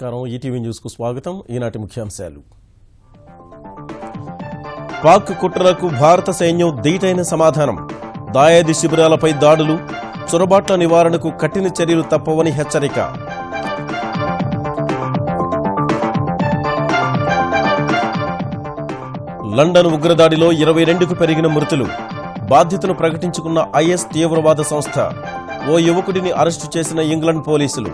నమస్కారం ETV news కు స్వాగతం ఈనాటి ముఖ్యాంశాలు పాక్ కుట్రలకు భారత సైన్యం ధీటైన సమాధానం దాయాది శిబిరాలపై దాడులు చొరబాట్ల నివారణకు కఠిన చర్యలు తప్పవని హెచ్చరిక లండన్ ఉగ్రదాడిలో 22కు పెరిగిన మృతులు బాధ్యతను ప్రకటించుకున్న ఐఎస్ తీవ్రవాద సంస్థ ఓ యువకుడిని అరెస్టు చేసిన ఇంగ్లాండ్ పోలీసులు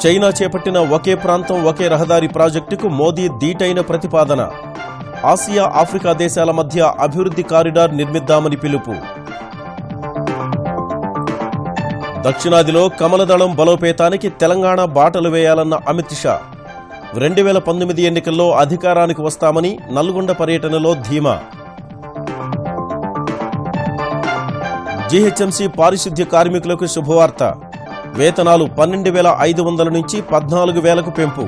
చైనా చేపట్టిన ఒకే ప్రాంతం ఒకే రహదారి ప్రాజెక్టుకు మోదీ ధీటైన ప్రతిపాదన ఆసియా ఆఫ్రికా దేశాల మధ్య అభివృద్ధి కారిడార్ నిర్మిద్దామని పిలుపు దక్షిణాదిలో కమలదళం బలోపేతానికి తెలంగాణ బాటలు వేయాలన్న అమిత్ షా 2019 ఎన్నికల్లో అధికారానికి వస్తామని నల్గొండ పర్యటనలో ధీమా జీహెచ్ఎంసీ పారిశుద్ధ్య కార్మికులకు శుభవార్త వేతనాలు 12,500 నుంచి 14,000కు పెంపు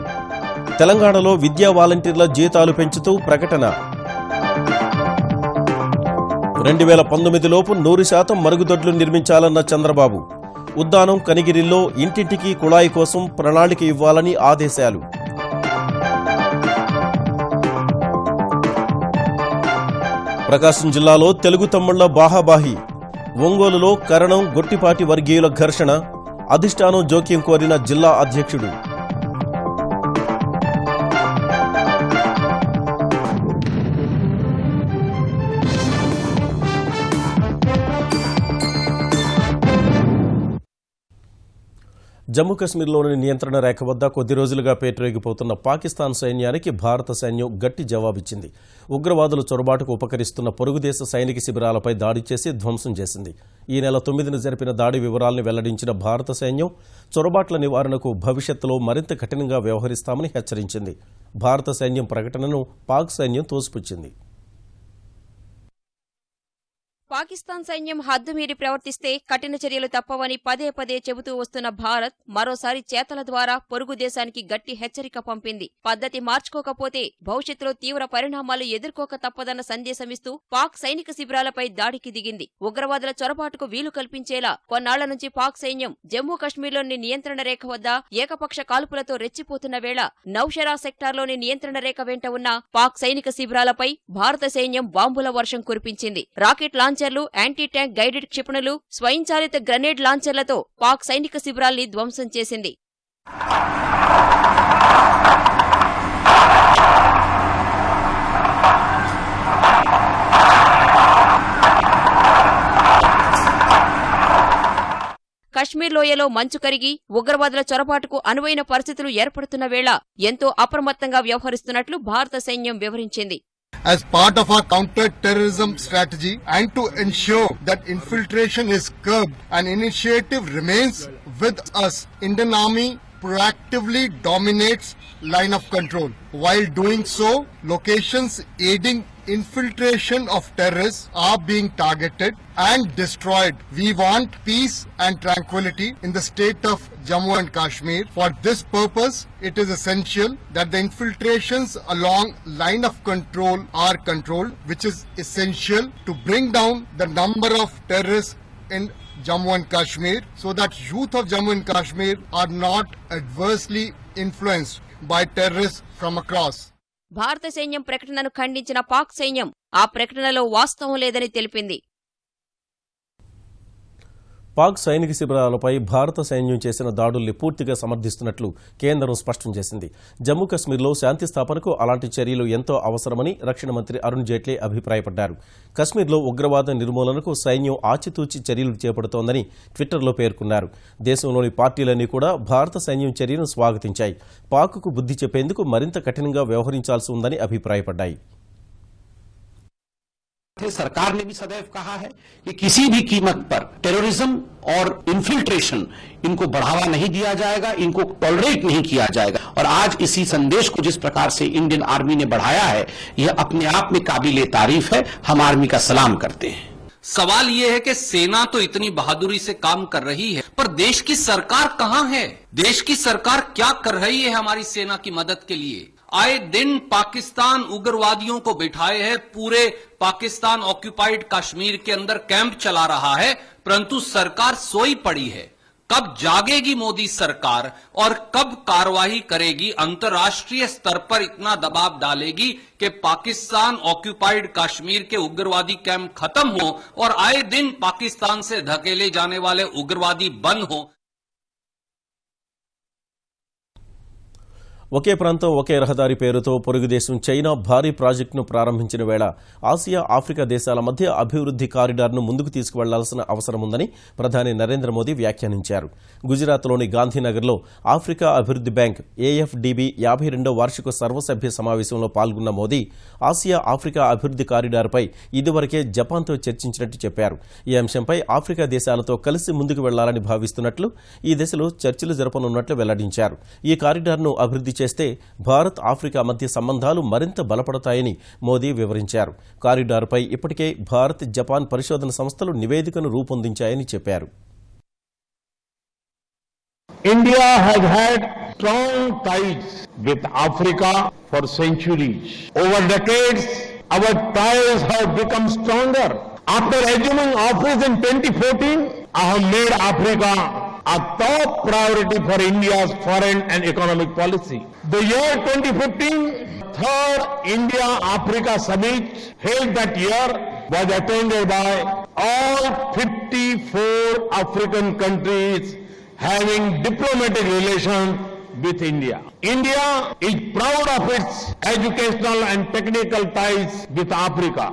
తెలంగాణలో విద్యా వాలంటీర్ల జీతాలు పెంచుతూ ప్రకటన 2019 లోపు 100% మరుగుదొడ్లు నిర్మించాలన్న చంద్రబాబు ఉద్దానం కనిగిరిలో ఇంటింటికి కుళాయి కోసం ప్రణాళిక ఇవ్వాలని ఆదేశాలు ప్రకాశం జిల్లాలో తెలుగు తమ్ముళ్ల బాహాబాహి ఒంగోలులో కరణం గొట్టిపాటి వర్గీయుల ఘర్షణ అధిష్టానం జోక్యం కోరిన జిల్లా అధ్యక్షుడు జమ్మూ కశ్మీర్లోని నియంత్రణ రేఖ వద్ద కొద్ది రోజులుగా పేటరేగిపోతున్న పాకిస్తాన్ సైన్యానికి భారత సైన్యం గట్టి జవాబిచ్చింది ఉగ్రవాదుల చొరబాటుకు ఉపకరిస్తున్న పొరుగుదేశ సైనిక శిబిరాలపై దాడి చేసి ధ్వంసం చేసింది ఈ నెల 9న జరిపిన దాడి వివరాలను వెల్లడించిన భారత సైన్యం చొరబాట్ల నివారణకు భవిష్యత్తులో మరింత కఠినంగా వ్యవహరిస్తామని హెచ్చరించింది భారత సైన్యం ప్రకటనను పాక్ సైన్యం తోసిపుచ్చింది పాకిస్తాన్ సైన్యం హద్దుమీరి ప్రవర్తిస్తే కఠిన చర్యలు తప్పవని పదే పదే చెబుతూ వస్తున్న భారత్ మరోసారి చేతల ద్వారా పొరుగు దేశానికి గట్టి హెచ్చరిక పంపింది పద్ధతి మార్చుకోకపోతే భవిష్యత్తులో తీవ్ర పరిణామాలు ఎదుర్కోక తప్పదన్న సందేశమిస్తూ పాక్ సైనిక శిబిరాలపై దాడికి దిగింది ఉగ్రవాదుల చొరబాటుకు వీలు కల్పించేలా కొన్నాళ్ల నుంచి పాక్ సైన్యం జమ్మూ కశ్మీర్లోని నియంత్రణ రేఖ వద్ద ఏకపక్ష కాల్పులతో రెచ్చిపోతున్న వేళ నౌషరా సెక్టార్లోని నియంత్రణ రేఖ వెంట ఉన్న పాక్ సైనిక శిబిరాలపై భారత సైన్యం బాంబుల వర్షం కురిపించింది రాకెట్ లాంచర్లు యాంటీ ట్యాంక్ గైడెడ్ క్షిపణులు స్వయంచాలిత గ్రెనేడ్ లాంచర్లతో పాక్ సైనిక శిబిరాల్ని ధ్వంసం చేసింది కశ్మీర్ లోయలో మంచు కరిగి ఉగ్రవాదుల చొరబాటుకు అనువైన పరిస్థితులు ఏర్పడుతున్న వేళ ఎంతో అప్రమత్తంగా వ్యవహరిస్తున్నట్లు భారత సైన్యం వివరించింది As part of our counter-terrorism strategy and to ensure that infiltration is curbed, an initiative remains with us. Indian Army proactively dominates line of control. While doing so, locations aiding infiltration of terrorists are being targeted and destroyed. We want peace and tranquility in the state of Jammu and Kashmir. For this purpose, it is essential that the infiltrations along line of control are controlled, which is essential to bring down the number of terrorists in Jammu and Kashmir so that youth of Jammu and Kashmir are not adversely influenced by terrorists from across. భారత సైన్యం ప్రకటనను ఖండించిన పాక్ సైన్యం ఆ ప్రకటనలో వాస్తవం లేదని తెలిపింది పాక్ సైనిక శిబిరాలపై భారత సైన్యం చేసిన దాడుల్ని పూర్తిగా సమర్థిస్తున్నట్లు కేంద్రం స్పష్టం చేసింది జమ్మూ కశ్మీర్లో శాంతి స్థాపనకు అలాంటి చర్యలు ఎంతో అవసరమని రక్షణ మంత్రి అరుణ్ జైట్లీ అభిప్రాయపడ్డారు కశ్మీర్లో ఉగ్రవాద నిర్మూలనకు సైన్యం ఆచితూచి చర్యలు చేపడుతోందని ట్విట్టర్లో పేర్కొన్నారు దేశంలోని పార్టీలన్నీ కూడా భారత సైన్యం చర్యను స్వాగతించాయి పాక్కు బుద్ధి చెప్పేందుకు మరింత కఠినంగా వ్యవహరించాల్సి ఉందని అభిప్రాయపడ్డాయి सरकार ने भी सदैव कहा है कि किसी भी कीमत पर टेररिज्म और इन्फिल्ट्रेशन इनको बढ़ावा नहीं दिया जाएगा, इनको टॉलरेट नहीं किया जाएगा। और आज इसी संदेश को जिस प्रकार से इंडियन आर्मी ने बढ़ाया है, यह अपने आप में काबिले तारीफ है। हम आर्मी का सलाम करते हैं। सवाल ये है कि सेना तो इतनी बहादुरी से काम कर रही है, पर देश की सरकार कहां है? देश की सरकार क्या कर रही है हमारी सेना की मदद के लिए? आए दिन पाकिस्तान उग्रवादियों को बिठाए है, पूरे पाकिस्तान ऑक्यूपाइड कश्मीर के अंदर कैंप चला रहा है, परंतु सरकार सोई पड़ी है। कब जागेगी मोदी सरकार और कब कार्रवाई करेगी, अंतर्राष्ट्रीय स्तर पर इतना दबाव डालेगी कि पाकिस्तान ऑक्यूपाइड कश्मीर के उग्रवादी कैंप खत्म हो और आए दिन पाकिस्तान से धकेले जाने वाले उग्रवादी बंद हो। ఒకే ప్రాంతం ఒకే రహదారి పేరుతో పొరుగు దేశం చైనా భారీ ప్రాజెక్టును ప్రారంభించిన వేళ ఆసియా ఆఫ్రికా దేశాల మధ్య అభివృద్ది కారిడార్ను ముందుకు తీసుకువెళ్లాల్సిన అవసరం ఉందని ప్రధాని నరేంద్ర మోదీ వ్యాఖ్యానించారు. గుజరాత్లోని గాంధీనగర్లో ఆఫ్రికా అభివృద్ది బ్యాంక్ AFDB 52వ వార్షిక సర్వసభ్య సమావేశంలో పాల్గొన్న మోదీ ఆసియా ఆఫ్రికా అభివృద్ది కారిడార్పై ఇదివరకే జపాన్తో చర్చించినట్టు చెప్పారు. ఈ అంశంపై ఆఫ్రికా దేశాలతో కలిసి ముందుకు వెళ్లాలని భావిస్తున్నట్లు, ఈ దిశలో చర్చలు జరపనున్నట్లు వెల్లడించారు. ఈ కారిడార్ను అభివృద్ది చేస్తే భారత్ ఆఫ్రికా మధ్య సంబంధాలు మరింత బలపడతాయని మోదీ వివరించారు. కారిడార్పై ఇప్పటికే భారత్, జపాన్ పరిశోధన సంస్థలు నివేదికను రూపొందించాయని చెప్పారు. India has had strong ties with Africa for centuries. Over decades, our ties have become stronger. After assuming office in 2014, I have made Africa a top priority for India's foreign and economic policy. The year 2015, third India-Africa summit held that year was attended by all 54 African countries having diplomatic relations with India. India is proud of its educational and technical ties with Africa.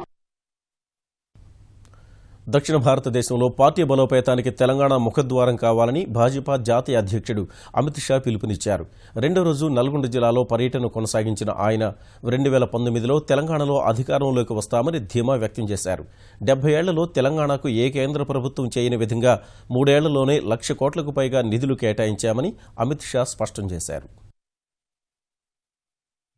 దక్షిణ భారతదేశంలో party బలోపేతానికి తెలంగాణ ముఖద్వారం కావాలని భాజపా జాతీయ అధ్యక్షుడు అమిత్ షా పిలుపునిచ్చారు. రెండో రోజు నల్గొండ జిల్లాలో పర్యటన కొనసాగించిన ఆయన 2019లో తెలంగాణలో అధికారంలోకి వస్తామని ధీమా వ్యక్తం చేశారు. 70 ఏళ్లలో తెలంగాణకు ఏ కేంద్ర ప్రభుత్వం చేయని విధంగా 3 ఏళ్లలోనే 1,00,000 కోట్లకు పైగా నిధులు కేటాయించామని అమిత్ షా స్పష్టం చేశారు.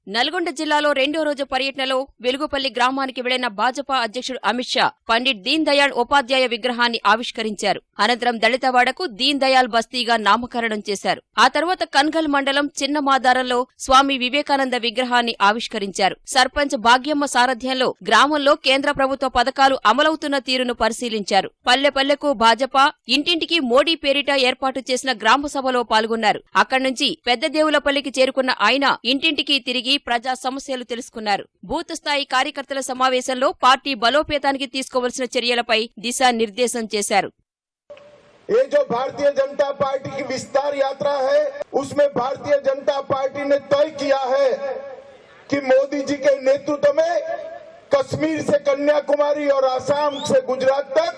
నల్గొండ జిల్లాలో రెండో రోజు పర్యటనలో వెలుగుపల్లి గ్రామానికి వెళ్లిన భాజపా అధ్యక్షుడు అమిత్ షా పండిట్ దీన్ దయాళ్ ఉపాధ్యాయ విగ్రహాన్ని ఆవిష్కరించారు. అనంతరం దళితవాడకు దీన్ దయాళ్ బస్తీగా నామకరణం చేశారు. ఆ తర్వాత కన్గల్ మండలం చిన్న మాదారంలో స్వామి వివేకానంద విగ్రహాన్ని ఆవిష్కరించారు. సర్పంచ్ భాగ్యమ్మ సారథ్యంలో గ్రామంలో కేంద్ర ప్రభుత్వ పథకాలు అమలవుతున్న తీరును పరిశీలించారు. పల్లె పల్లెకు భాజపా, ఇంటింటికి మోడీ పేరిట ఏర్పాటు చేసిన గ్రామ సభలో పాల్గొన్నారు. అక్కడి నుంచి పెద్దదేవులపల్లికి చేరుకున్న ఆయన ఇంటింటికి తిరిగి ప్రజా సమస్యలు తెలుసుకున్నారు. బూత్ స్థాయి కార్యకర్తల సమావేశంలో పార్టీ బలోపేతానికి తీసుకోవాల్సిన చర్యలపై దిశానిర్దేశం చేశారు. ये जो भारतीय जनता पार्टी की विस्तार यात्रा है, उसमें भारतीय जनता पार्टी ने तय किया है कि मोदी जी के नेतृत्व में कश्मीर से कन्याकुमारी और आसाम से गुजरात तक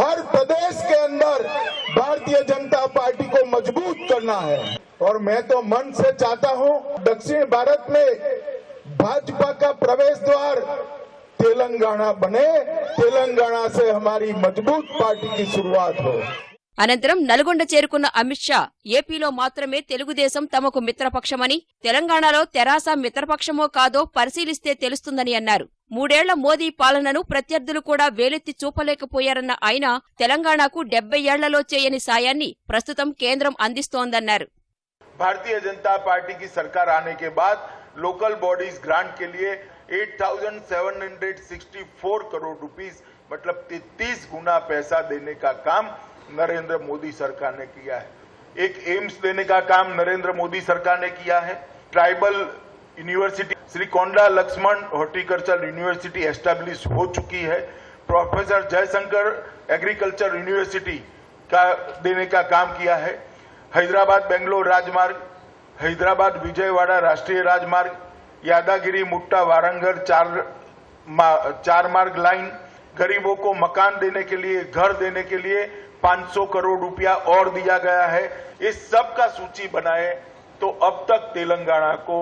हर प्रदेश के अंदर भारतीय जनता पार्टी को मजबूत करना है. और मैं तो मन से चाहता हूं दक्षिण भारत में भाजपा का प्रवेश द्वार तेलंगाना बने, तेलंगाना से हमारी मजबूत पार्टी की शुरुआत हो. అనంతరం నల్గొండ చేరుకున్న అమిత్ షా ఏపీలో మాత్రమే తెలుగుదేశం తమకు మిత్రపక్షమని, తెలంగాణలో తెరాస మిత్రపక్షమో కాదో పరిశీలిస్తే తెలుస్తుందని అన్నారు. 3 ఏళ్ల మోదీ పాలనను ప్రత్యర్థులు కూడా వేలెత్తి చూపలేకపోయారన్న ఆయన తెలంగాణకు 70 ఏళ్లలో చేయని సాయాన్ని ప్రస్తుతం కేంద్రం అందిస్తోందన్నారు. भारतीय जनता पार्टी की सरकार आने के बाद लोकल बॉडीज ग्रांट के लिए 8,764 करोड़ रुपीस मतलब 33 गुना पैसा देने का काम नरेंद्र मोदी सरकार ने किया है. एक एम्स देने का काम नरेंद्र मोदी सरकार ने किया है. ट्राइबल यूनिवर्सिटी श्री कोंडा लक्ष्मण हॉर्टिकल्चर यूनिवर्सिटी एस्टेब्लिश हो चुकी है. प्रोफेसर जयशंकर एग्रीकल्चर यूनिवर्सिटी का देने का काम किया है. हैदराबाद बेंगलोर राजमार्ग, हैदराबाद विजयवाड़ा राष्ट्रीय राजमार्ग, यादागिरी मुट्टा वारंगल चार मार्ग लाइन, गरीबों को मकान देने के लिए, घर देने के लिए 500 करोड़ रुपया और दिया गया है. इस सब का सूची बनाए तो अब तक तेलंगाना को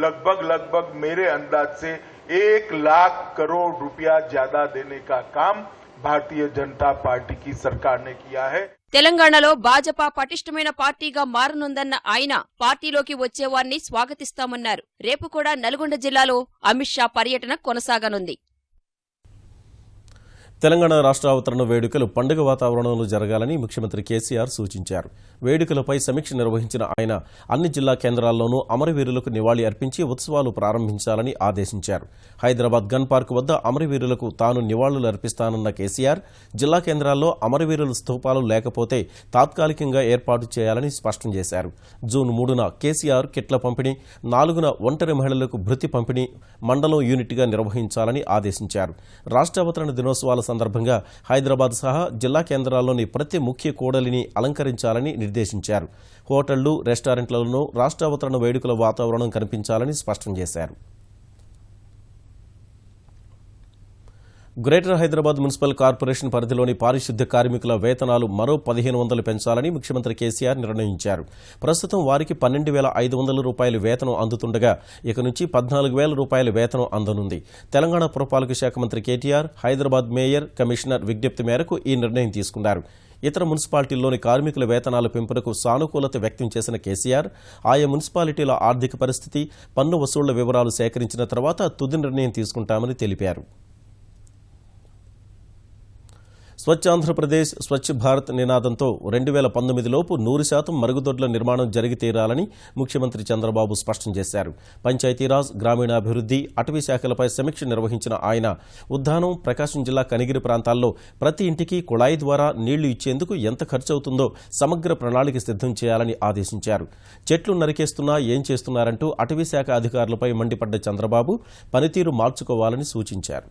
लगभग मेरे अंदाज से 1 लाख करोड़ रुपया ज्यादा देने का काम भारतीय जनता पार्टी की सरकार ने किया है. తెలంగాణలో భాజపా పటిష్టమైన పార్టీగా మారనుందన్న ఆయన పార్టీలోకి వచ్చేవారిని స్వాగతిస్తామన్నారు. రేపు కూడా నల్గొండ జిల్లాలో అమిత్ షా పర్యటన కొనసాగనుంది. తెలంగాణ రాష్ట్ర అవతరణ వేడుకలు పండుగ వాతావరణంలో జరగాలని ముఖ్యమంత్రి కేసీఆర్ సూచించారు. వేడుకలపై సమీక్ష నిర్వహించిన ఆయన అన్ని జిల్లా కేంద్రాల్లోనూ అమరవీరులకు నివాళి అర్పించి ఉత్సవాలు ప్రారంభించాలని ఆదేశించారు. హైదరాబాద్ గన్ పార్క్ వద్ద అమరవీరులకు తాను నివాళులు అర్పిస్తానన్న కేసీఆర్ జిల్లా కేంద్రాల్లో అమరవీరుల స్తూపాలు లేకపోతే తాత్కాలికంగా ఏర్పాటు చేయాలని స్పష్టం చేశారు. జూన్ 3న కేసీఆర్ కిట్ల పంపిణీ, 4న ఒంటరి మహిళలకు భృతి పంపిణీ మండలం యూనిట్గా నిర్వహించాలని ఆదేశించారు. రాష్ట్ర అవతరణ దినోత్సవాల సందర్భంగా హైదరాబాద్ సహా జిల్లా కేంద్రాల్లోని ప్రతి ముఖ్య కూడలిని అలంకరించాలని నిర్దేశించారు. హోటళ్లు, రెస్టారెంట్లలోనూ రాష్ట్ర అవతరణ వేడుకల వాతావరణం కనిపించాలని స్పష్టం చేశారు. గ్రేటర్ హైదరాబాద్ మున్సిపల్ కార్పొరేషన్ పరిధిలోని పారిశుద్ధ్య కార్మికుల వేతనాలు మరో 1,500 పెంచాలని ముఖ్యమంత్రి కేసీఆర్ నిర్ణయించారు. ప్రస్తుతం వారికి 12,500 రూపాయలు వేతనం అందుతుండగా ఇక నుంచి 14,000 రూపాయల వేతనం అందనుంది. తెలంగాణ పురపాలక శాఖ మంత్రి కేటీఆర్ హైదరాబాద్ మేయర్, కమిషనర్ విజ్ఞప్తి మేరకు ఈ నిర్ణయం తీసుకున్నారు. ఇతర మున్సిపాలిటీల్లోని కార్మికుల వేతనాల పెంపునకు సానుకూలత వ్యక్తం చేసిన కేసీఆర్ ఆయా మున్సిపాలిటీల ఆర్థిక పరిస్థితి, పన్ను వసూళ్ల వివరాలు సేకరించిన తర్వాత తుది నిర్ణయం తీసుకుంటామని తెలిపారు. స్వచ్ఛ ఆంధ్రప్రదేశ్, స్వచ్ఛ భారత్ నినాదంతో 2019లోపు 100% మరుగుదొడ్ల నిర్మాణం జరిగి తీరాలని ముఖ్యమంత్రి చంద్రబాబు స్పష్టం చేశారు. పంచాయతీరాజ్, గ్రామీణాభివృద్ధి, అటవీ శాఖలపై సమీక్ష నిర్వహించిన ఆయన ఉద్దానం, ప్రకాశం జిల్లా కనిగిరి ప్రాంతాల్లో ప్రతి ఇంటికి కుళాయి ద్వారా నీళ్లు ఇచ్చేందుకు ఎంత ఖర్చవుతుందో సమగ్ర ప్రణాళిక సిద్ధం చేయాలని ఆదేశించారు. చెట్లు నరికేస్తున్నా ఏం చేస్తున్నారంటూ అటవీ శాఖ అధికారులపై మండిపడ్డ చంద్రబాబు పనితీరు మార్చుకోవాలని సూచించారు.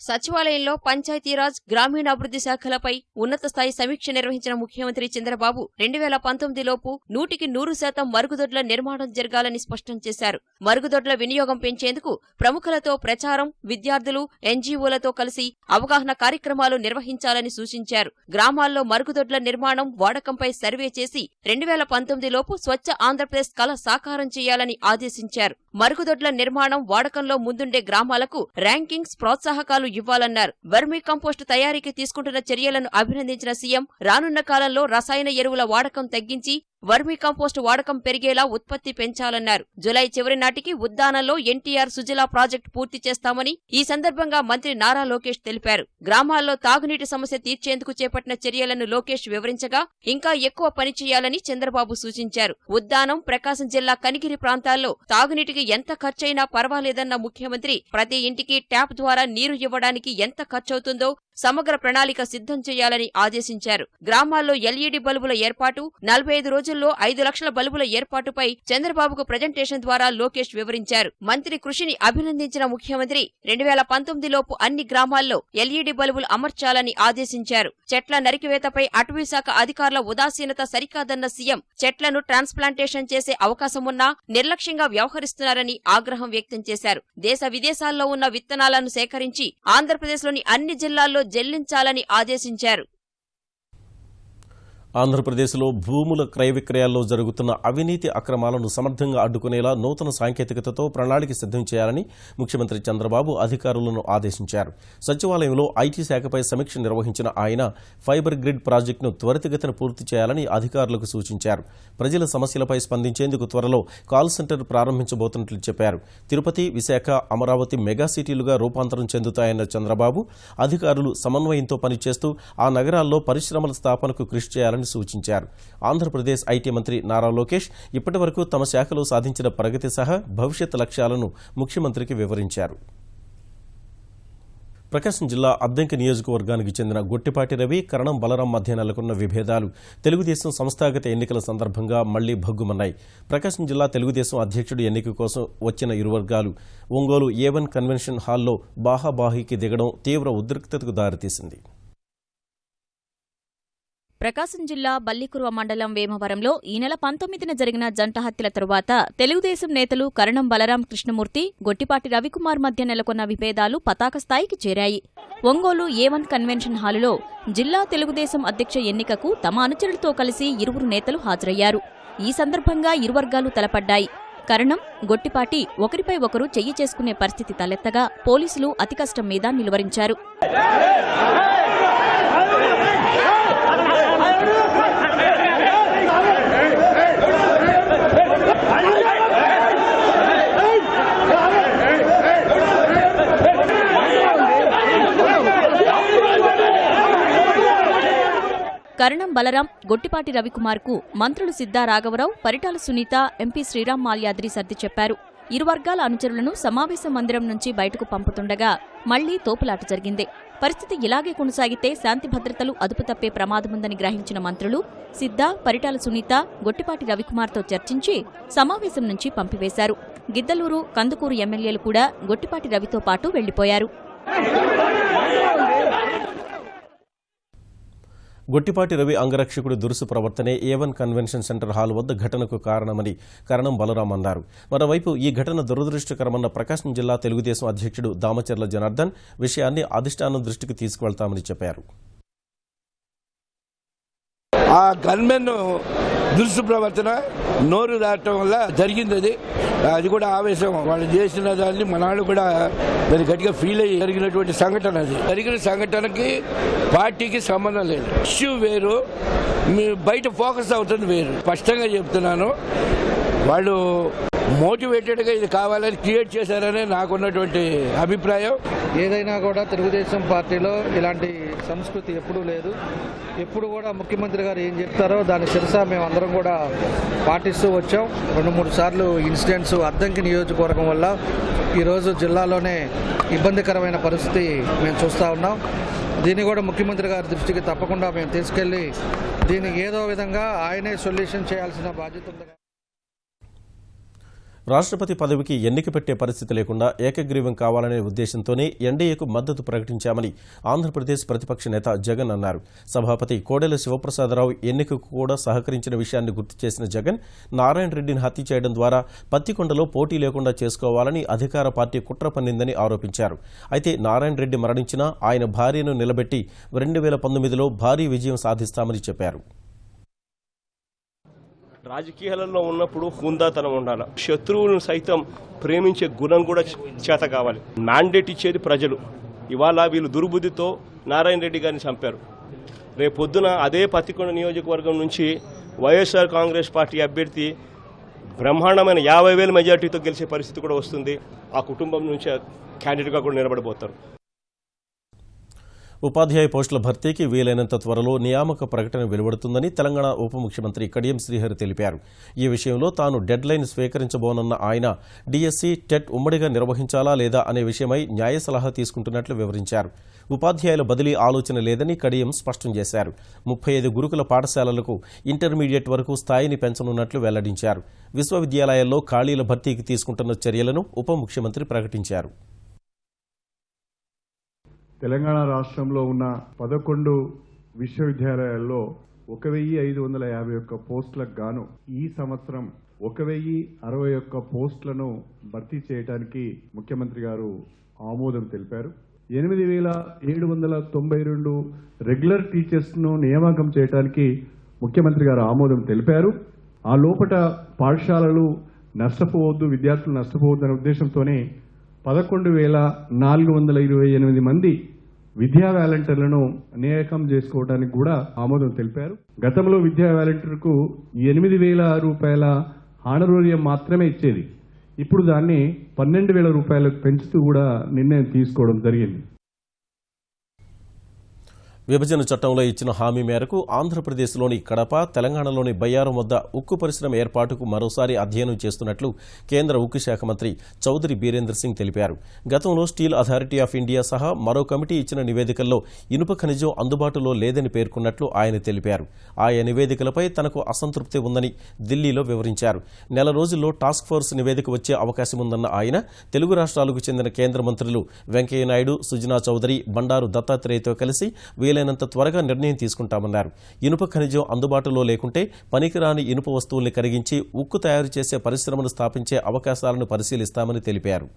సచివాలయంలో పంచాయతీరాజ్, గ్రామీణాభివృద్ధి శాఖలపై ఉన్నత స్థాయి సమీక్ష నిర్వహించిన ముఖ్యమంత్రి చంద్రబాబు 2019లోపు 100% మరుగుదొడ్ల నిర్మాణం జరగాలని స్పష్టం చేశారు. మరుగుదొడ్ల వినియోగం పెంచేందుకు ప్రముఖులతో ప్రచారం, విద్యార్థులు, ఎన్జీఓలతో కలిసి అవగాహన కార్యక్రమాలు నిర్వహించాలని సూచించారు. గ్రామాల్లో మరుగుదొడ్ల నిర్మాణం, వాడకంపై సర్వే చేసి 2019లోపు స్వచ్ఛ ఆంధ్రప్రదేశ్ కల సాకారం చేయాలని ఆదేశించారు. మరుగుదొడ్ల నిర్మాణం, వాడకంలో ముందుండే గ్రామాలకు ర్యాంకింగ్స్, ప్రోత్సాహకాలు ఇవ్వాలన్నారు. వర్మీ కంపోస్టు తయారీకి తీసుకుంటున్న చర్యలను అభినందించిన సీఎం రానున్న కాలంలో రసాయన ఎరువుల వాడకం తగ్గించి వర్మీ కంపోస్టు వాడకం పెరిగేలా ఉత్పత్తి పెంచాలన్నారు. జులై చివరి నాటికి ఉద్దానంలో ఎన్టీఆర్ సుజలా ప్రాజెక్టు పూర్తి చేస్తామని ఈ సందర్భంగా మంత్రి నారా లోకేష్ తెలిపారు. గ్రామాల్లో తాగునీటి సమస్య తీర్చేందుకు చేపట్టిన చర్యలను లోకేష్ వివరించగా ఇంకా ఎక్కువ పని చేయాలని చంద్రబాబు సూచించారు. ఉద్దానం, ప్రకాశం జిల్లా కనిగిరి ప్రాంతాల్లో తాగునీటికి ఎంత ఖర్చైనా పర్వాలేదన్న ముఖ్యమంత్రి ప్రతి ఇంటికి ట్యాప్ ద్వారా నీరు ఇవ్వడానికి ఎంత ఖర్చవుతుందో సమగ్ర ప్రణాళిక సిద్ధం చేయాలని ఆదేశించారు. గ్రామాల్లో ఎల్ఈడీ బల్బుల ఏర్పాటు, 45 రోజుల్లో 5 లక్షల బల్బుల ఏర్పాటుపై చంద్రబాబుకు ప్రజెంటేషన్ ద్వారా లోకేష్ వివరించారు. మంత్రి కృషిని అభినందించిన ముఖ్యమంత్రి 2019లోపు అన్ని గ్రామాల్లో ఎల్ఈడీ బల్బులు అమర్చాలని ఆదేశించారు. చెట్ల నరికివేతపై అటవీశాఖ అధికారుల ఉదాసీనత సరికాదన్న సీఎం చెట్లను ట్రాన్స్ప్లాంటేషన్ చేసే అవకాశమున్నా నిర్లక్ష్యంగా వ్యవహరిస్తున్నారని ఆగ్రహం వ్యక్తం చేశారు. దేశ విదేశాల్లో ఉన్న విత్తనాలను సేకరించి ఆంధ్రప్రదేశ్లోని అన్ని జిల్లాల్లో చెల్లించాలని ఆదేశించారు. ఆంధ్రప్రదేశ్లో భూముల క్రయ విక్రయాల్లో జరుగుతున్న అవినీతి అక్రమాలను సమర్థంగా అడ్డుకునేలా నూతన సాంకేతికతతో ప్రణాళిక సిద్ధం చేయాలని ముఖ్యమంత్రి చంద్రబాబు అధికారులను ఆదేశించారు. సచివాలయంలో ఐటీ శాఖపై సమీక్ష నిర్వహించిన ఆయన ఫైబర్ గ్రిడ్ ప్రాజెక్టును త్వరితగతిన పూర్తి చేయాలని అధికారులకు సూచించారు. ప్రజల సమస్యలపై స్పందించేందుకు త్వరలో కాల్ సెంటర్ ప్రారంభించబోతున్నట్లు చెప్పారు. తిరుపతి, విశాఖ, అమరావతి మెగా సిటీలుగా రూపాంతరం చెందుతాయన్న చంద్రబాబు అధికారులు సమన్వయంతో పనిచేస్తూ ఆ నగరాల్లో పరిశ్రమల స్థాపనకు కృషి చేయాలని సూచించారు. ఆంధ్రప్రదేశ్ ఐటీ మంత్రి నారా లోకేష్ ఇప్పటివరకు తమ శాఖలో సాధించిన ప్రగతి సహా భవిష్యత్ లక్ష్యాలను ముఖ్యమంత్రికి వివరించారు. ప్రకాశం జిల్లా అద్దంకి నియోజకవర్గానికి చెందిన గొట్టిపాటి రవి, కరణం బలరాం మధ్య నెలకొన్న విభేదాలు తెలుగుదేశం సంస్థాగత ఎన్నికల సందర్భంగా మళ్లీ భగ్గుమన్నాయి. ప్రకాశం జిల్లా తెలుగుదేశం అధ్యక్షుడి ఎన్నిక కోసం వచ్చిన ఇరు వర్గాలు ఒంగోలు A1 కన్వెన్షన్ హాల్లో బాహాబాహీకి దిగడం తీవ్ర ఉద్రిక్తతకు దారితీసింది. ప్రకాశం జిల్లా బల్లికురువ మండలం వేమవరంలో ఈ నెల 19న జరిగిన జంట హత్యల తరువాత తెలుగుదేశం నేతలు కరణం బలరాం కృష్ణమూర్తి, గొట్టిపాటి రవికుమార్ మధ్య నెలకొన్న విభేదాలు పతాక స్థాయికి చేరాయి. ఒంగోలు A1 కన్వెన్షన్ హాలులో జిల్లా తెలుగుదేశం అధ్యక్ష ఎన్నికకు తమ అనుచరులతో కలిసి ఇరువురు నేతలు హాజరయ్యారు. ఈ సందర్భంగా ఇరు వర్గాలు తలపడ్డాయి. కరణం, గొట్టిపాటి ఒకరిపై ఒకరు చెయ్యి చేసుకునే పరిస్థితి తలెత్తగా పోలీసులు అతికష్టం మీద నిలువరించారు. బలరాం, గొట్టిపాటి రవికుమార్కు మంత్రులు సిద్ధా రాఘవరావు, పరిటాల సునీత, ఎంపీ శ్రీరామ్ మాల్యాద్రి సర్ది చెప్పారు. ఇరు వర్గాల అనుచరులను సమావేశ మందిరం నుంచి బయటకు పంపుతుండగా మళ్లీ తోపులాట జరిగింది. పరిస్థితి ఇలాగే కొనసాగితే శాంతి భద్రతలు అదుపు తప్పే ప్రమాదముందని గ్రహించిన మంత్రులు సిద్ధా, పరిటాల సునీత, గొట్టిపాటి రవికుమార్తో చర్చించి సమావేశం నుంచి పంపివేశారు. గిద్దలూరు, కందుకూరు ఎమ్మెల్యేలు కూడా గొట్టిపాటి రవితో పాటు వెళ్లిపోయారు. గొట్టిపాటి రవి అంగరక్షకుడి దురుసు ప్రవర్తనే A1 కన్వెన్షన్ సెంటర్ హాల్ వద్ద ఘటనకు కారణమని కరణం బలరాం అన్నారు. మరోవైపు ఈ ఘటన దురదృష్టకరమన్న ప్రకాశం జిల్లా తెలుగుదేశం అధ్యక్షుడు దామచర్ల జనార్దన్ విషయాన్ని అధిష్టానం దృష్టికి తీసుకువెళ్తామని చెప్పారు. ఆ గన్మెన్ దురుసు ప్రవర్తన నోరు దాటం వల్ల జరిగింది. అది కూడా ఆవేశం, వాళ్ళు చేసిన దాన్ని మనాడు కూడా దాన్ని గట్టిగా ఫీల్ అయ్యి జరిగినటువంటి సంఘటన. అది జరిగిన సంఘటనకి పార్టీకి సంబంధం లేదు. ఇష్యూ వేరు, మీ బయట ఫోకస్ అవుతుంది వేరు. స్పష్టంగా చెప్తున్నాను, వాళ్ళు మోటివేటెడ్గా ఇది కావాలని క్రియేట్ చేశారనే నాకున్నటువంటి అభిప్రాయం. ఏదైనా కూడా తెలుగుదేశం పార్టీలో ఇలాంటి సంస్కృతి ఎప్పుడూ లేదు. ఎప్పుడు కూడా ముఖ్యమంత్రి గారు ఏం చెప్తారో దాని శిరసా మేము అందరం కూడా పాటిస్తూ వచ్చాం. 2-3 సార్లు ఇన్సిడెంట్స్ అద్దంకి నియోజకవర్గం వల్ల ఈరోజు జిల్లాలోనే ఇబ్బందికరమైన పరిస్థితి మేము చూస్తూ ఉన్నాం. దీన్ని కూడా ముఖ్యమంత్రి గారి దృష్టికి తప్పకుండా మేము తీసుకెళ్లి దీన్ని ఏదో విధంగా ఆయనే సొల్యూషన్ చేయాల్సిన బాధ్యత ఉంది. రాష్ట్రపతి పదవికి ఎన్నిక పెట్టే పరిస్థితి లేకుండా ఏకగ్రీవం కావాలనే ఉద్దేశంతోనే ఎన్డీఏకు మద్దతు ప్రకటించామని ఆంధ్రప్రదేశ్ ప్రతిపక్ష నేత జగన్ అన్నారు. సభాపతి కోడెల శివప్రసాదరావు ఎన్నికకు కూడా సహకరించిన విషయాన్ని గుర్తు చేసిన జగన్, నారాయణ రెడ్డిని హత్య చేయడం ద్వారా పత్తికొండలో పోటీ లేకుండా చేసుకోవాలని అధికార పార్టీ కుట్ర పన్నిందని ఆరోపించారు. అయితే నారాయణ రెడ్డి మరణించినా ఆయన భార్యను నిలబెట్టి 2019లో భారీ విజయం సాధిస్తామని చెప్పారు. రాజకీయాలలో ఉన్నప్పుడు హుందాతనం ఉండాలి. శత్రువులను సైతం ప్రేమించే గుణం కూడా చేత కావాలి. మ్యాండేట్ ఇచ్చేది ప్రజలు. ఇవాళ వీళ్ళు దుర్బుద్ధితో నారాయణ రెడ్డి గారిని చంపారు. రేపొద్దున అదే పత్తికొండ నియోజకవర్గం నుంచి వైఎస్ఆర్ కాంగ్రెస్ పార్టీ అభ్యర్థి బ్రహ్మాండమైన 50,000 మెజార్టీతో గెలిచే పరిస్థితి కూడా వస్తుంది. ఆ కుటుంబం నుంచి క్యాండిడేట్గా కూడా నిలబడబోతారు. ఉపాధ్యాయ పోస్టుల భర్తీకి వీలైనంత త్వరలో నియామక ప్రకటన వెలువడుతుందని తెలంగాణ ఉప ముఖ్యమంత్రి కడియం శ్రీహరి తెలిపారు. ఈ విషయంలో తాను డెడ్ లైన్ స్వీకరించబోనన్న ఆయన డిఎస్సి, టెట్ ఉమ్మడిగా నిర్వహించాలా లేదా అనే విషయమై న్యాయ సలహా తీసుకుంటున్నట్లు వివరించారు. ఉపాధ్యాయుల బదిలీ ఆలోచన లేదని కడియం స్పష్టం చేశారు. 35 గురుకుల పాఠశాలలకు ఇంటర్మీడియట్ వరకు స్థాయిని పెంచనున్నట్లు వెల్లడించారు. విశ్వవిద్యాలయాల్లో ఖాళీల భర్తీకి తీసుకుంటున్న చర్యలను ఉప ముఖ్యమంత్రి ప్రకటించారు. తెలంగాణ రాష్ట్రంలో ఉన్న 11 విశ్వవిద్యాలయాల్లో 1,551 పోస్టులకు గాను ఈ సంవత్సరం 1,061 పోస్టులను భర్తీ చేయడానికి ముఖ్యమంత్రి గారు ఆమోదం తెలిపారు. 8,792 రెగ్యులర్ టీచర్స్ ను నియామకం చేయడానికి ముఖ్యమంత్రి గారు ఆమోదం తెలిపారు. ఆ లోపట పాఠశాలలు నష్టపోవద్దు, విద్యార్థులు నష్టపోవద్దు అనే ఉద్దేశంతోనే 11,428 మంది విద్యా వాలంటీర్లను నియామకం చేసుకోవడానికి కూడా ఆమోదం తెలిపారు. గతంలో విద్యా వాలంటీర్కు 8,000 రూపాయల హానరోరియం మాత్రమే ఇచ్చేది. ఇప్పుడు దాన్ని 12,000 రూపాయలకు పెంచుతూ కూడా నిర్ణయం తీసుకోవడం జరిగింది. విభజన చట్టంలో ఇచ్చిన హామీ మేరకు ఆంధ్రప్రదేశ్లోని కడప, తెలంగాణలోని బయ్యారం వద్ద ఉక్కు పరిశ్రమ ఏర్పాటుకు మరోసారి అధ్యయనం చేస్తున్నట్లు కేంద్ర ఉక్కు శాఖ మంత్రి చౌదరి బీరేంద్ర సింగ్ తెలిపారు. గతంలో స్టీల్ అథారిటీ ఆఫ్ ఇండియా సహా మరో కమిటీ ఇచ్చిన నివేదికల్లో ఇనుప ఖనిజం అందుబాటులో లేదని పేర్కొన్నట్లు ఆయన తెలిపారు. ఆయా నివేదికలపై తనకు అసంతృప్తి ఉందని ఢిల్లీలో వివరించారు. నెల రోజుల్లో టాస్క్ ఫోర్స్ నివేదిక వచ్చే అవకాశముందన్న ఆయన తెలుగు రాష్ట్రాలకు చెందిన కేంద్ర మంత్రులు వెంకయ్యనాయుడు, సుజనా చౌదరి, బండారు దత్తాత్రేయతో కలిసి వీలైనంత త్వరగా నిర్ణయం తీసుకుంటామన్నారు. ఇనుప ఖనిజం అందుబాటులో లేకుంటే పనికిరాని ఇనుప వస్తువుల్ని కరిగించి ఉక్కు తయారు చేసే పరిశ్రమను స్థాపించే అవకాశాలను పరిశీలిస్తామని తెలిపారు.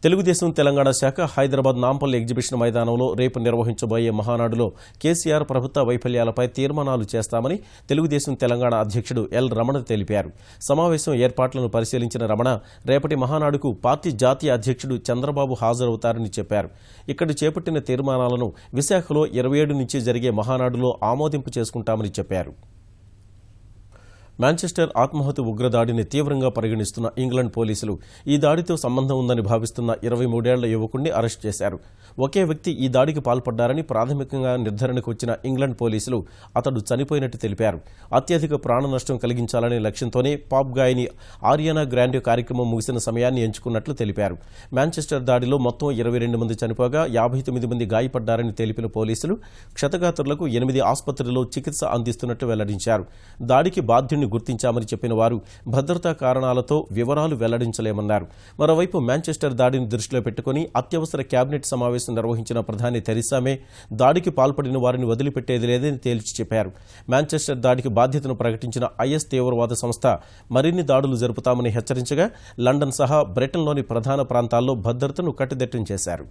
తెలుగుదేశం తెలంగాణ శాఖ హైదరాబాద్ నాంపల్లి ఎగ్జిబిషన్ మైదానంలో రేపు నిర్వహించబోయే మహానాడులో కేసీఆర్ ప్రభుత్వ వైఫల్యాలపై తీర్మానాలు చేస్తామని తెలుగుదేశం తెలంగాణ అధ్యక్షుడు ఎల్ రమణ తెలిపారు. సమావేశం ఏర్పాట్లను పరిశీలించిన రమణ రేపటి మహానాడుకు పార్టీ జాతీయ అధ్యక్షుడు చంద్రబాబు హాజరవుతారని చెప్పారు. ఇక్కడ చేపట్టిన తీర్మానాలను విశాఖలో 27 నుంచి జరిగే మహానాడులో ఆమోదింపు చేసుకుంటామని చెప్పారు. మాంచెస్టర్ ఆత్మాహుతి ఉగ్రదాడిని తీవ్రంగా పరిగణిస్తున్న ఇంగ్లాండ్ పోలీసులు ఈ దాడితో సంబంధం ఉందని భావిస్తున్న 23 ఏళ్ల యువకుడిని అరెస్ట్ చేశారు. ఒకే వ్యక్తి ఈ దాడికి పాల్పడ్డారని ప్రాథమికంగా నిర్ధారణకు వచ్చిన ఇంగ్లాండ్ పోలీసులు అతడు చనిపోయినట్టు తెలిపారు. అత్యధిక ప్రాణ నష్టం కలిగించాలనే లక్ష్యంతోనే పాప్ గాయని ఆరియానా గ్రాండే కార్యక్రమం ముగిసిన సమయాన్ని ఎంచుకున్నట్లు తెలిపారు. మాంచెస్టర్ దాడిలో మొత్తం 22 మంది చనిపోగా 59 మంది గాయపడ్డారని తెలిపిన పోలీసులు క్షతగాత్రులకు 8 ఆసుపత్రుల్లో చికిత్స అందిస్తున్నట్లు వెల్లడించారు. దాడికి బాధ్యుడిని గుర్తించామని చెప్పిన వారు భద్రతా కారణాలతో వివరాలు వెల్లడించలేమన్నారు. మరోవైపు మాంచెస్టర్ దాడిని దృష్టిలో పెట్టుకుని అత్యవసర కేబినెట్ సమావేశం నిర్వహించిన ప్రధాని థెరెసా మే దాడికి పాల్పడిన వారిని వదిలిపెట్టేది లేదని తేల్చి చెప్పారు. మాంచెస్టర్ దాడికి బాధ్యతను ప్రకటించిన ఐఎస్ తీవ్రవాద సంస్థ మరిన్ని దాడులు జరుపుతామని హెచ్చరించగా లండన్ సహా బ్రిటన్లోని ప్రధాన ప్రాంతాల్లో భద్రతను కట్టుదిట్టం చేశారు.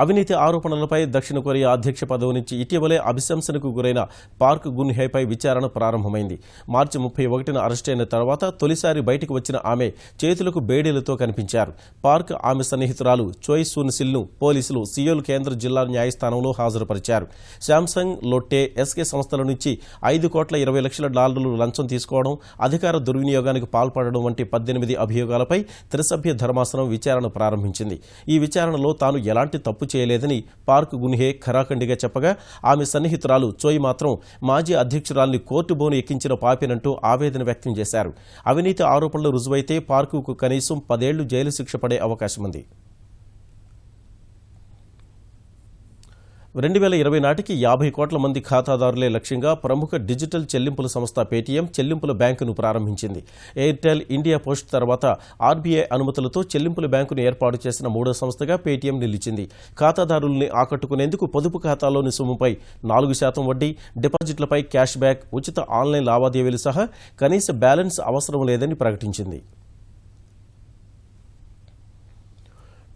అవినీతి ఆరోపణలపై దక్షిణ కొరియా అధ్యక్ష పదవి నుంచి ఇటీవలే అభిశంసనకు గురైన పార్క్ గున్-హేపై విచారణ ప్రారంభమైంది. మార్చి 31న అరెస్టైన తర్వాత తొలిసారి బయటకు వచ్చిన ఆమె చేతులకు బేడీలతో కనిపించారు. పార్క్ ఆమె సన్నిహితురాలు చోయ్ సూన్ సిల్ను పోలీసులు సియోల్ కేంద్ర జిల్లా న్యాయస్థానంలో హాజరుపరిచారు. శాంసంగ్, లోట్టే, ఎస్కే సంస్థల నుంచి $5,20,00,000 లంచం తీసుకోవడం, అధికార దుర్వినియోగానికి పాల్పడడం వంటి 18 అభియోగాలపై త్రిసభ్య ధర్మాసనం విచారణ ప్రారంభించింది. ఈ విచారణలో తాను ఎలాంటి తప్పు చేయలేదని పార్క్ గున్-హే ఖరాఖండిగా చెప్పగా ఆమె సన్నిహితురాలు చోయ్ మాత్రం మాజీ అధ్యక్షురాల్ని కోర్టు బోను ఎక్కించిన పాపినంటూ ఆవేదన వ్యక్తం చేశారు. అవినీతి ఆరోపణలు రుజువైతే పార్కుకు కనీసం 10 ఏళ్లు జైలు శిక్ష పడే అవకాశముంది. 2020 నాటికి 50 కోట్ల మంది ఖాతాదారులే లక్ష్యంగా ప్రముఖ డిజిటల్ చెల్లింపుల సంస్థ పేటీఎం చెల్లింపుల బ్యాంకును ప్రారంభించింది. ఎయిర్టెల్, ఇండియా పోస్ట్ తర్వాత ఆర్బీఐ అనుమతులతో చెల్లింపుల బ్యాంకును ఏర్పాటు చేసిన మూడో సంస్థగా పేటీఎం నిలిచింది. ఖాతాదారుల్ని ఆకట్టుకునేందుకు పొదుపు ఖాతాలోని సొమ్ముపై 4% వడ్డీ, డిపాజిట్లపై క్యాష్ బ్యాక్, ఉచిత ఆన్లైన్ లావాదేవీలు సహా కనీస బ్యాలెన్స్ అవసరం లేదని ప్రకటించింది.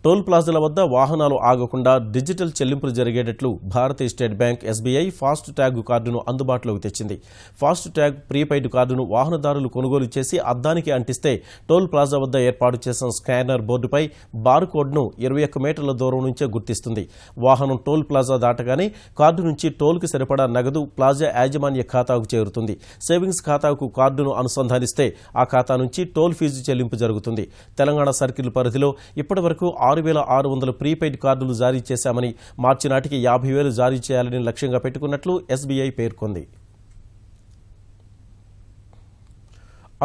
టోల్ ప్లాజాల వద్ద వాహనాలు ఆగకుండా డిజిటల్ చెల్లింపులు జరిగేటట్లు భారతీయ state bank SBI FASTag కార్డును అందుబాటులోకి తెచ్చింది. ఫాస్ట్ ట్యాగ్ ప్రీపెయిడ్ కార్డును వాహనదారులు కొనుగోలు చేసి అద్దానికి అంటిస్తే టోల్ ప్లాజా వద్ద ఏర్పాటు చేసిన స్కానర్ బోర్డుపై బార్ కోడ్ను 21 మీటర్ల దూరం నుంచే గుర్తిస్తుంది. వాహనం టోల్ ప్లాజా దాటగానే కార్డు నుంచి టోల్కు సరిపడా నగదు ప్లాజా యాజమాన్య ఖాతాకు చేరుతుంది. సేవింగ్స్ ఖాతాకు కార్డును అనుసంధానిస్తే ఆ ఖాతా నుంచి టోల్ ఫీజు చెల్లింపు జరుగుతుంది. తెలంగాణ సర్కిల్ పరిధిలో ఇప్పటివరకు 6,600 ప్రీపెయిడ్ కార్డులు జారీ చేశామని, మార్చి నాటికి 50,000 జారీ చేయాలని లక్ష్యంగా పెట్టుకున్నట్లు ఎస్బీఐ పేర్కొంది.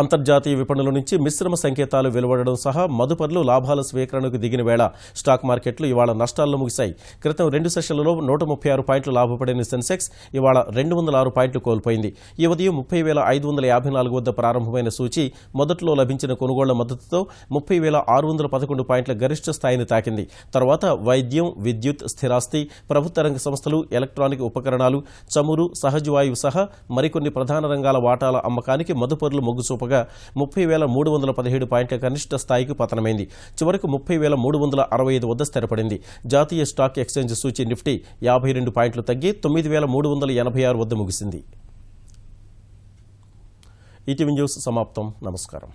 అంతర్జాతీయ విపణుల నుంచి మిశ్రమ సంకేతాలు వెలువడడం సహా మదుపర్లు లాభాల స్వీకరణకు దిగిన వేళ స్టాక్ మార్కెట్లు ఇవాళ నష్టాల్లో ముగిశాయి. క్రితం 2 సెషన్లలో 136 పాయింట్లు లాభపడిన సెన్సెక్స్ ఇవాళ 206 పాయింట్లు కోల్పోయింది. ఈ ఉదయం 30,554 వద్ద ప్రారంభమైన సూచీ మొదట్లో లభించిన కొనుగోళ్ల మద్దతుతో 30,611 పాయింట్ల గరిష్ట స్థాయిని తాకింది. తర్వాత వైద్యం, విద్యుత్, స్థిరాస్తి, ప్రభుత్వ రంగ సంస్థలు, ఎలక్ట్రానిక్ ఉపకరణాలు, చమురు, సహజవాయువు సహా మరికొన్ని ప్రధాన రంగాల వాటాల అమ్మకానికి మదుపర్లు మొగ్గు చూపగా 30,317 పాయింట్ల కనిష్ట స్థాయికి పతనమైంది. చివరకు 30,365 వద్ద స్థిరపడింది. జాతీయ స్టాక్ ఎక్స్చేంజ్ సూచీ నిఫ్టీ 52 పాయింట్లు తగ్గి 9,386 వద్ద ముగిసింది. ఈటీవీ న్యూస్ సమాప్తం. నమస్కారం.